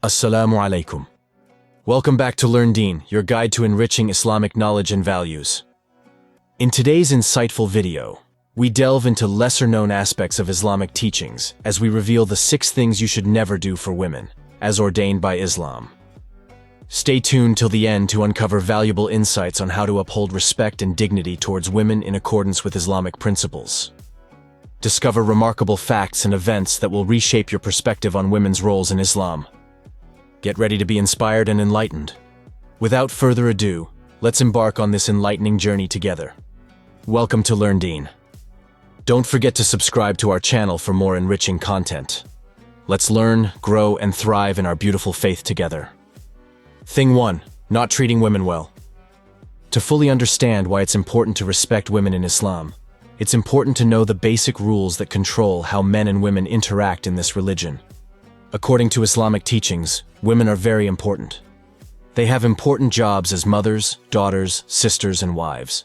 Assalamu alaikum. Welcome back to Learn Deen, your guide to enriching Islamic knowledge and values. In today's insightful video, we delve into lesser-known aspects of Islamic teachings as we reveal the 6 things you should never do for women, as ordained by Islam. Stay tuned till the end to uncover valuable insights on how to uphold respect and dignity towards women in accordance with Islamic principles. Discover remarkable facts and events that will reshape your perspective on women's roles in Islam. Get ready to be inspired and enlightened. Without further ado, let's embark on this enlightening journey together. Welcome to Learn Deen. Don't forget to subscribe to our channel for more enriching content. Let's learn, grow, and thrive in our beautiful faith together. Thing 1. Not treating women well. To fully understand why it's important to respect women in Islam, it's important to know the basic rules that control how men and women interact in this religion. According to Islamic teachings, women are very important. They have important jobs as mothers, daughters, sisters, and wives.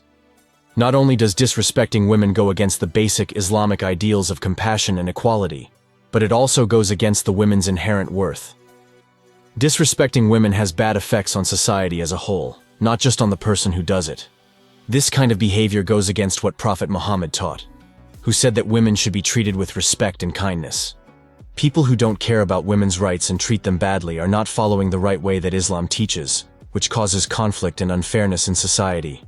Not only does disrespecting women go against the basic Islamic ideals of compassion and equality, but it also goes against the women's inherent worth. Disrespecting women has bad effects on society as a whole, not just on the person who does it. This kind of behavior goes against what Prophet Muhammad taught, who said that women should be treated with respect and kindness. People who don't care about women's rights and treat them badly are not following the right way that Islam teaches, which causes conflict and unfairness in society.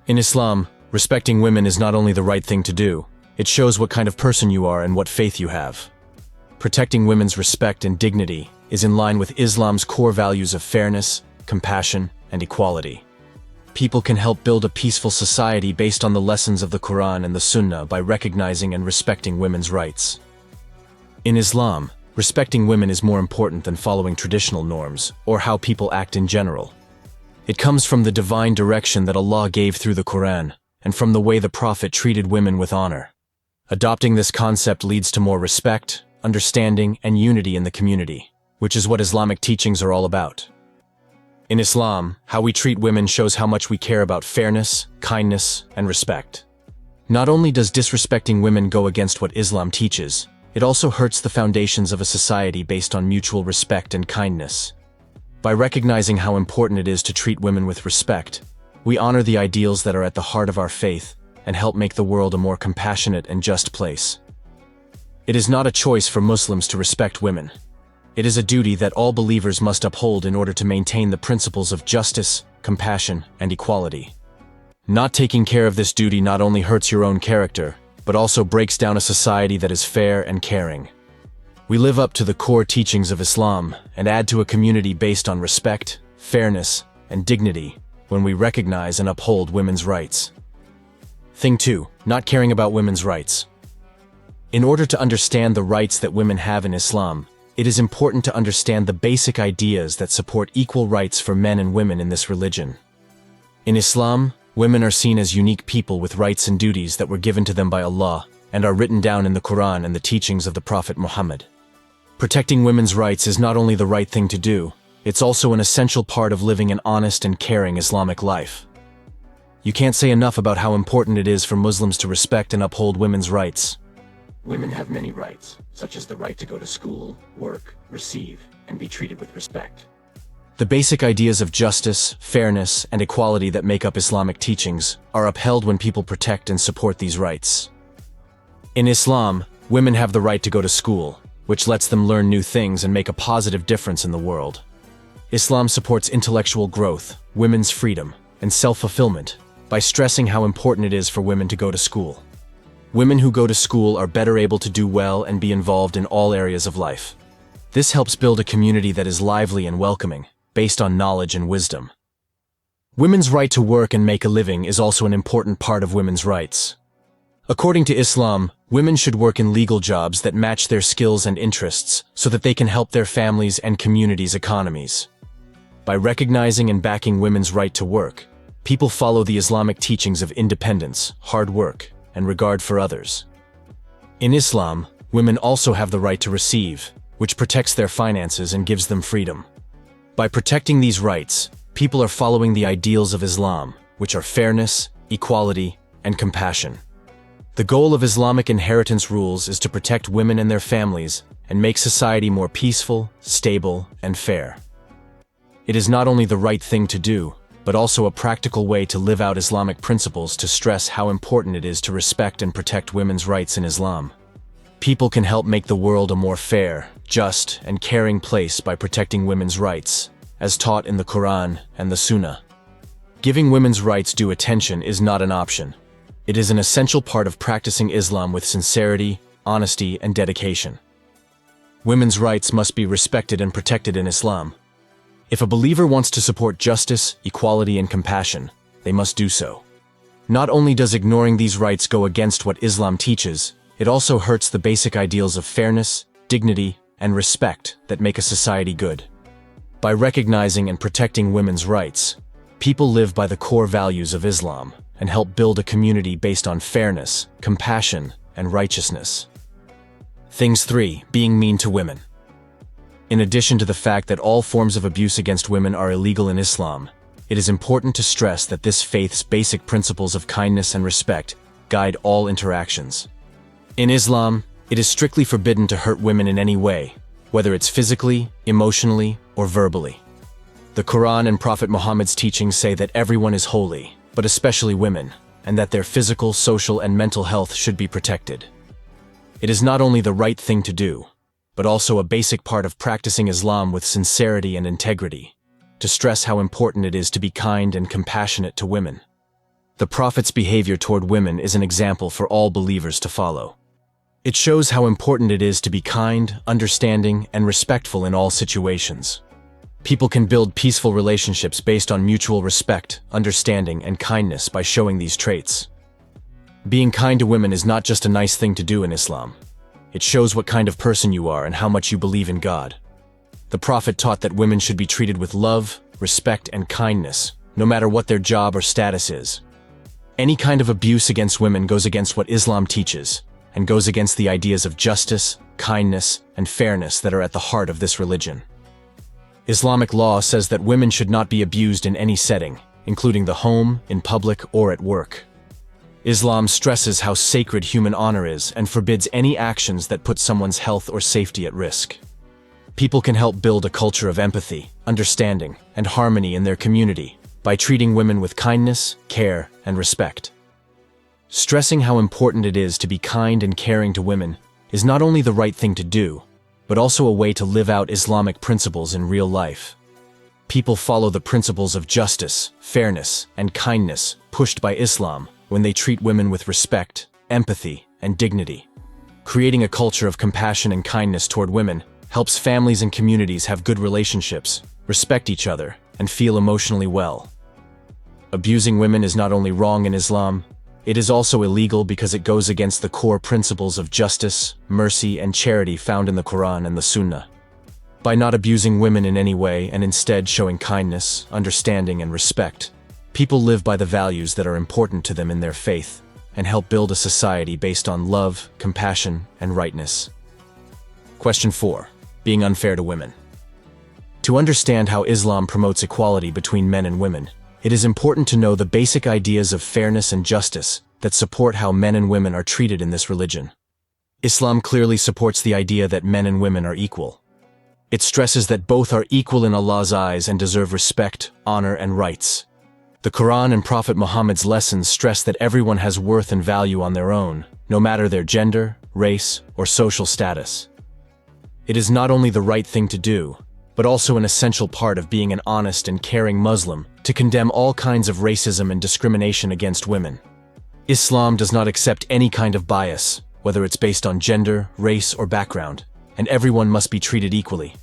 In Islam, respecting women is not only the right thing to do, it shows what kind of person you are and what faith you have. Protecting women's respect and dignity is in line with Islam's core values of fairness, compassion, and equality. People can help build a peaceful society based on the lessons of the Quran and the Sunnah by recognizing and respecting women's rights. In Islam, respecting women is more important than following traditional norms or how people act in general. It comes from the divine direction that Allah gave through the Quran and from the way the Prophet treated women with honor. Adopting this concept leads to more respect, understanding, and unity in the community, which is what Islamic teachings are all about. In Islam, how we treat women shows how much we care about fairness, kindness, and respect. Not only does disrespecting women go against what Islam teaches, it also hurts the foundations of a society based on mutual respect and kindness. By recognizing how important it is to treat women with respect, we honor the ideals that are at the heart of our faith and help make the world a more compassionate and just place. It is not a choice for Muslims to respect women. It is a duty that all believers must uphold in order to maintain the principles of justice, compassion, and equality. Not taking care of this duty not only hurts your own character, but also breaks down a society that is fair and caring. We live up to the core teachings of Islam and add to a community based on respect, fairness, and dignity when we recognize and uphold women's rights. Thing 2. Not caring about women's rights. In order to understand the rights that women have in Islam, it is important to understand the basic ideas that support equal rights for men and women in this religion. In Islam, women are seen as unique people with rights and duties that were given to them by Allah and are written down in the Quran and the teachings of the Prophet Muhammad. Protecting women's rights is not only the right thing to do, it's also an essential part of living an honest and caring Islamic life. You can't say enough about how important it is for Muslims to respect and uphold women's rights. Women have many rights, such as the right to go to school, work, receive, and be treated with respect. The basic ideas of justice, fairness, and equality that make up Islamic teachings are upheld when people protect and support these rights. In Islam, women have the right to go to school, which lets them learn new things and make a positive difference in the world. Islam supports intellectual growth, women's freedom, and self-fulfillment by stressing how important it is for women to go to school. Women who go to school are better able to do well and be involved in all areas of life. This helps build a community that is lively and welcoming, based on knowledge and wisdom. Women's right to work and make a living is also an important part of women's rights. According to Islam, women should work in legal jobs that match their skills and interests so that they can help their families and communities' economies. By recognizing and backing women's right to work, people follow the Islamic teachings of independence, hard work, and regard for others. In Islam, women also have the right to receive, which protects their finances and gives them freedom. By protecting these rights, people are following the ideals of Islam, which are fairness, equality, and compassion. The goal of Islamic inheritance rules is to protect women and their families and make society more peaceful, stable, and fair. It is not only the right thing to do, but also a practical way to live out Islamic principles to stress how important it is to respect and protect women's rights in Islam. People can help make the world a more fair, just, and caring place by protecting women's rights, as taught in the Quran and the Sunnah. Giving women's rights due attention is not an option. It is an essential part of practicing Islam with sincerity, honesty, and dedication. Women's rights must be respected and protected in Islam. If a believer wants to support justice, equality, and compassion, they must do so. Not only does ignoring these rights go against what Islam teaches, it also hurts the basic ideals of fairness, dignity, and respect that make a society good. By recognizing and protecting women's rights, people live by the core values of Islam and help build a community based on fairness, compassion, and righteousness. Things 3. Being mean to women. In addition to the fact that all forms of abuse against women are illegal in Islam, it is important to stress that this faith's basic principles of kindness and respect guide all interactions. In Islam, it is strictly forbidden to hurt women in any way, whether it's physically, emotionally, or verbally. The Quran and Prophet Muhammad's teachings say that everyone is holy, but especially women, and that their physical, social, and mental health should be protected. It is not only the right thing to do, but also a basic part of practicing Islam with sincerity and integrity, to stress how important it is to be kind and compassionate to women. The Prophet's behavior toward women is an example for all believers to follow. It shows how important it is to be kind, understanding, and respectful in all situations. People can build peaceful relationships based on mutual respect, understanding, and kindness by showing these traits. Being kind to women is not just a nice thing to do in Islam. It shows what kind of person you are and how much you believe in God. The Prophet taught that women should be treated with love, respect, and kindness, no matter what their job or status is. Any kind of abuse against women goes against what Islam teaches, and goes against the ideas of justice, kindness, and fairness that are at the heart of this religion. Islamic law says that women should not be abused in any setting, including the home, in public, or at work. Islam stresses how sacred human honor is and forbids any actions that put someone's health or safety at risk. People can help build a culture of empathy, understanding, and harmony in their community by treating women with kindness, care, and respect. Stressing how important it is to be kind and caring to women is not only the right thing to do, but also a way to live out Islamic principles in real life. People follow the principles of justice, fairness, and kindness pushed by Islam when they treat women with respect, empathy, and dignity. Creating a culture of compassion and kindness toward women helps families and communities have good relationships, respect each other, and feel emotionally well. Abusing women is not only wrong in Islam, it is also illegal because it goes against the core principles of justice, mercy, and charity found in the Quran and the Sunnah. By not abusing women in any way and instead showing kindness, understanding, and respect, people live by the values that are important to them in their faith and help build a society based on love, compassion, and rightness. Question 4. Being unfair to women. To understand how Islam promotes equality between men and women, it is important to know the basic ideas of fairness and justice that support how men and women are treated in this religion. Islam clearly supports the idea that men and women are equal. It stresses that both are equal in Allah's eyes and deserve respect, honor, and rights. The Quran and Prophet Muhammad's lessons stress that everyone has worth and value on their own, no matter their gender, race, or social status. It is not only the right thing to do, but also an essential part of being an honest and caring Muslim to condemn all kinds of racism and discrimination against women. Islam does not accept any kind of bias, whether it's based on gender, race, or background, and everyone must be treated equally.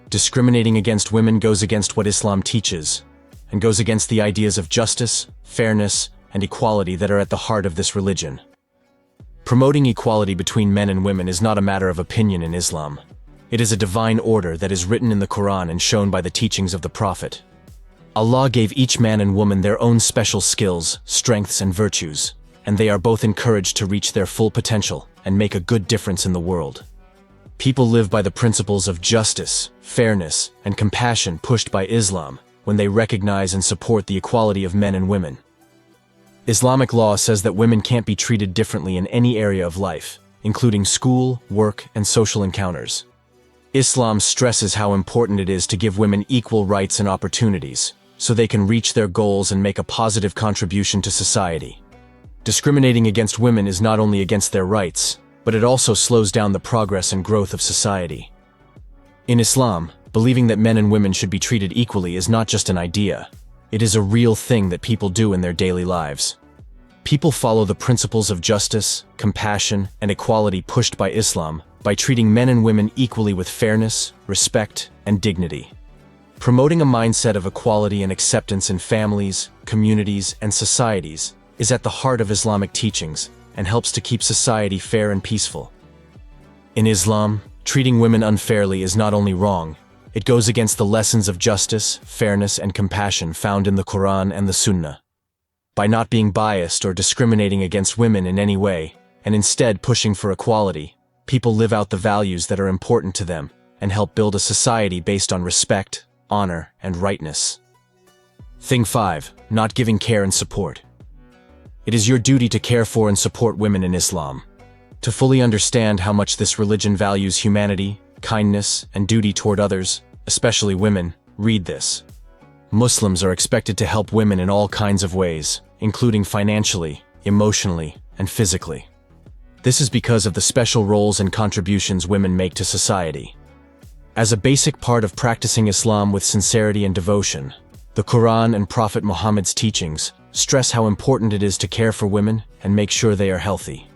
Discriminating against women goes against what Islam teaches, and goes against the ideas of justice, fairness, and equality that are at the heart of this religion. Promoting equality between men and women is not a matter of opinion in Islam. It is a divine order that is written in the Quran and shown by the teachings of the Prophet. Allah gave each man and woman their own special skills, strengths, and virtues, and they are both encouraged to reach their full potential and make a good difference in the world. People live by the principles of justice, fairness, and compassion pushed by Islam when they recognize and support the equality of men and women. Islamic law says that women can't be treated differently in any area of life, including school, work, and social encounters. Islam stresses how important it is to give women equal rights and opportunities, so they can reach their goals and make a positive contribution to society. Discriminating against women is not only against their rights, but it also slows down the progress and growth of society. In Islam, believing that men and women should be treated equally is not just an idea. It is a real thing that people do in their daily lives. People follow the principles of justice, compassion, and equality pushed by Islam by treating men and women equally with fairness, respect, and dignity. Promoting a mindset of equality and acceptance in families, communities, and societies is at the heart of Islamic teachings and helps to keep society fair and peaceful. In Islam, treating women unfairly is not only wrong, it goes against the lessons of justice, fairness, and compassion found in the Quran and the Sunnah. By not being biased or discriminating against women in any way, and instead pushing for equality, people live out the values that are important to them and help build a society based on respect, honor, and rightness. Thing 5. Not giving care and support. It is your duty to care for and support women in Islam. To fully understand how much this religion values humanity, kindness, and duty toward others, especially women, read this. Muslims are expected to help women in all kinds of ways, including financially, emotionally, and physically. This is because of the special roles and contributions women make to society. As a basic part of practicing Islam with sincerity and devotion, the Quran and Prophet Muhammad's teachings stress how important it is to care for women and make sure they are healthy.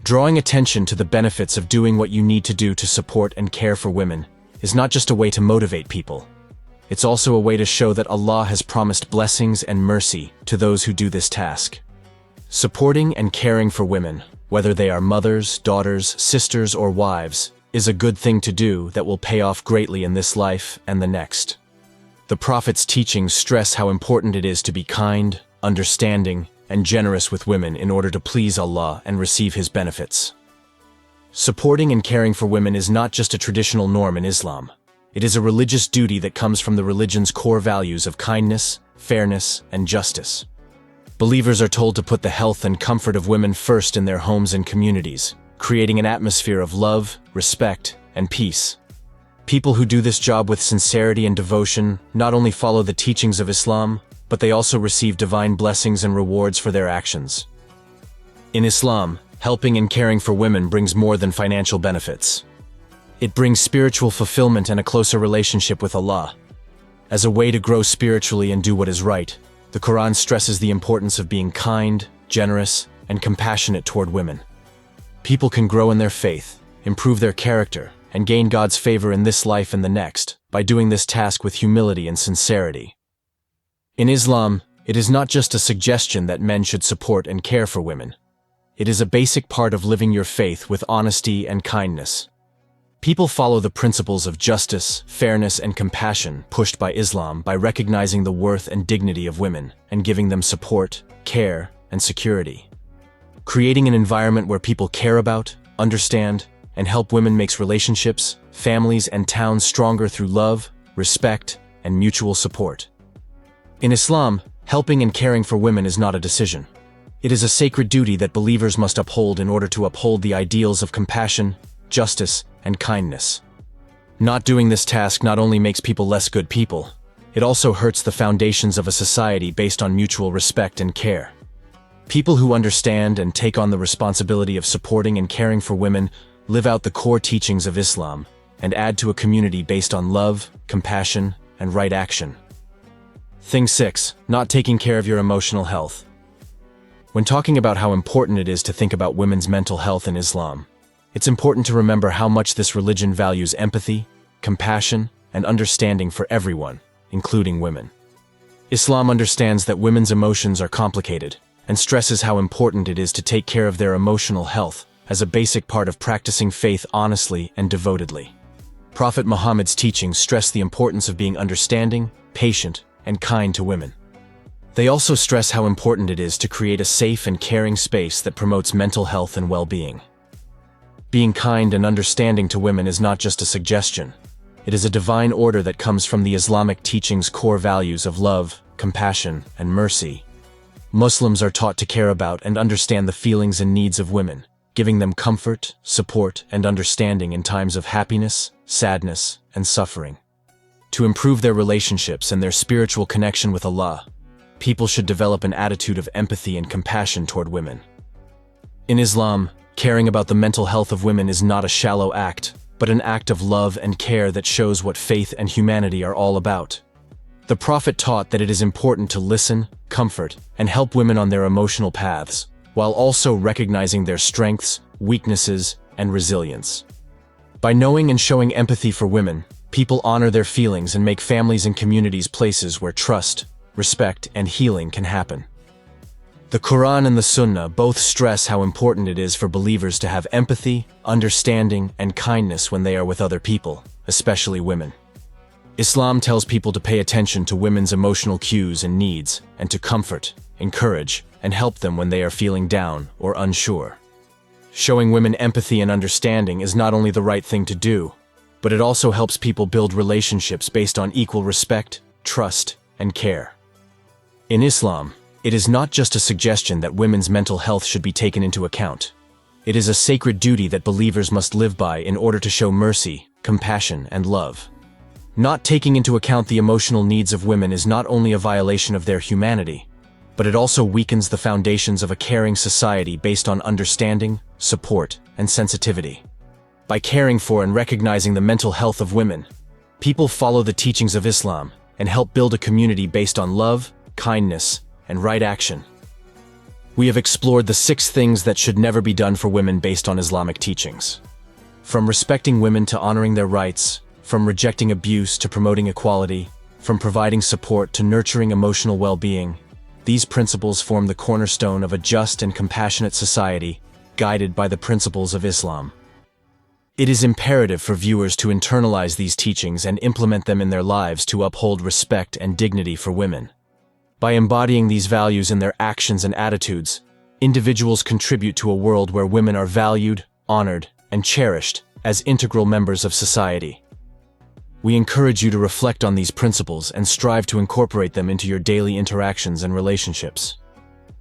Drawing attention to the benefits of doing what you need to do to support and care for women is not just a way to motivate people. It's also a way to show that Allah has promised blessings and mercy to those who do this task. Supporting and caring for women, whether they are mothers, daughters, sisters, or wives, is a good thing to do that will pay off greatly in this life and the next. The Prophet's teachings stress how important it is to be kind, understanding, and generous with women in order to please Allah and receive His benefits. Supporting and caring for women is not just a traditional norm in Islam. It is a religious duty that comes from the religion's core values of kindness, fairness, and justice. Believers are told to put the health and comfort of women first in their homes and communities, creating an atmosphere of love, respect, and peace. People who do this job with sincerity and devotion not only follow the teachings of Islam, but they also receive divine blessings and rewards for their actions. In Islam, helping and caring for women brings more than financial benefits. It brings spiritual fulfillment and a closer relationship with Allah. As a way to grow spiritually and do what is right, the Quran stresses the importance of being kind, generous, and compassionate toward women. People can grow in their faith, improve their character, and gain God's favor in this life and the next by doing this task with humility and sincerity. In Islam, it is not just a suggestion that men should support and care for women. It is a basic part of living your faith with honesty and kindness. People follow the principles of justice, fairness, and compassion pushed by Islam by recognizing the worth and dignity of women and giving them support, care, and security. Creating an environment where people care about, understand, and help women makes relationships, families, and towns stronger through love, respect, and mutual support. In Islam, helping and caring for women is not a decision. It is a sacred duty that believers must uphold in order to uphold the ideals of compassion, justice, and kindness. Not doing this task not only makes people less good people, it also hurts the foundations of a society based on mutual respect and care. People who understand and take on the responsibility of supporting and caring for women live out the core teachings of Islam and add to a community based on love, compassion, and right action. Thing 6. Not taking care of your emotional health. When talking about how important it is to think about women's mental health in Islam, it's important to remember how much this religion values empathy, compassion, and understanding for everyone, including women. Islam understands that women's emotions are complicated and stresses how important it is to take care of their emotional health as a basic part of practicing faith honestly and devotedly. Prophet Muhammad's teachings stress the importance of being understanding, patient, and kind to women. They also stress how important it is to create a safe and caring space that promotes mental health and well-being. Being kind and understanding to women is not just a suggestion. It is a divine order that comes from the Islamic teachings' core values of love, compassion, and mercy. Muslims are taught to care about and understand the feelings and needs of women, giving them comfort, support, and understanding in times of happiness, sadness, and suffering. To improve their relationships and their spiritual connection with Allah, people should develop an attitude of empathy and compassion toward women. In Islam, caring about the mental health of women is not a shallow act, but an act of love and care that shows what faith and humanity are all about. The Prophet taught that it is important to listen, comfort, and help women on their emotional paths, while also recognizing their strengths, weaknesses, and resilience. By knowing and showing empathy for women, people honor their feelings and make families and communities places where trust, respect, and healing can happen. The Quran and the Sunnah both stress how important it is for believers to have empathy, understanding, and kindness when they are with other people, especially women. Islam tells people to pay attention to women's emotional cues and needs, and to comfort, encourage, and help them when they are feeling down or unsure. Showing women empathy and understanding is not only the right thing to do, but it also helps people build relationships based on equal respect, trust, and care. In Islam, it is not just a suggestion that women's mental health should be taken into account. It is a sacred duty that believers must live by in order to show mercy, compassion, and love. Not taking into account the emotional needs of women is not only a violation of their humanity, but it also weakens the foundations of a caring society based on understanding, support, and sensitivity. By caring for and recognizing the mental health of women, people follow the teachings of Islam and help build a community based on love, kindness, and right action. We have explored the 6 things that should never be done for women based on Islamic teachings. From respecting women to honoring their rights, from rejecting abuse to promoting equality, from providing support to nurturing emotional well-being, these principles form the cornerstone of a just and compassionate society, guided by the principles of Islam. It is imperative for viewers to internalize these teachings and implement them in their lives to uphold respect and dignity for women. By embodying these values in their actions and attitudes, individuals contribute to a world where women are valued, honored, and cherished as integral members of society. We encourage you to reflect on these principles and strive to incorporate them into your daily interactions and relationships.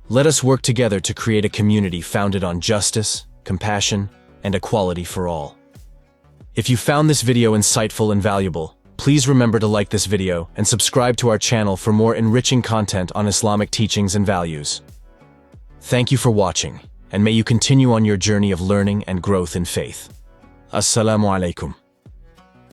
Let us work together to create a community founded on justice, compassion, and equality for all. If you found this video insightful and valuable, please remember to like this video and subscribe to our channel for more enriching content on Islamic teachings and values. Thank you for watching, and may you continue on your journey of learning and growth in faith. Assalamu alaikum.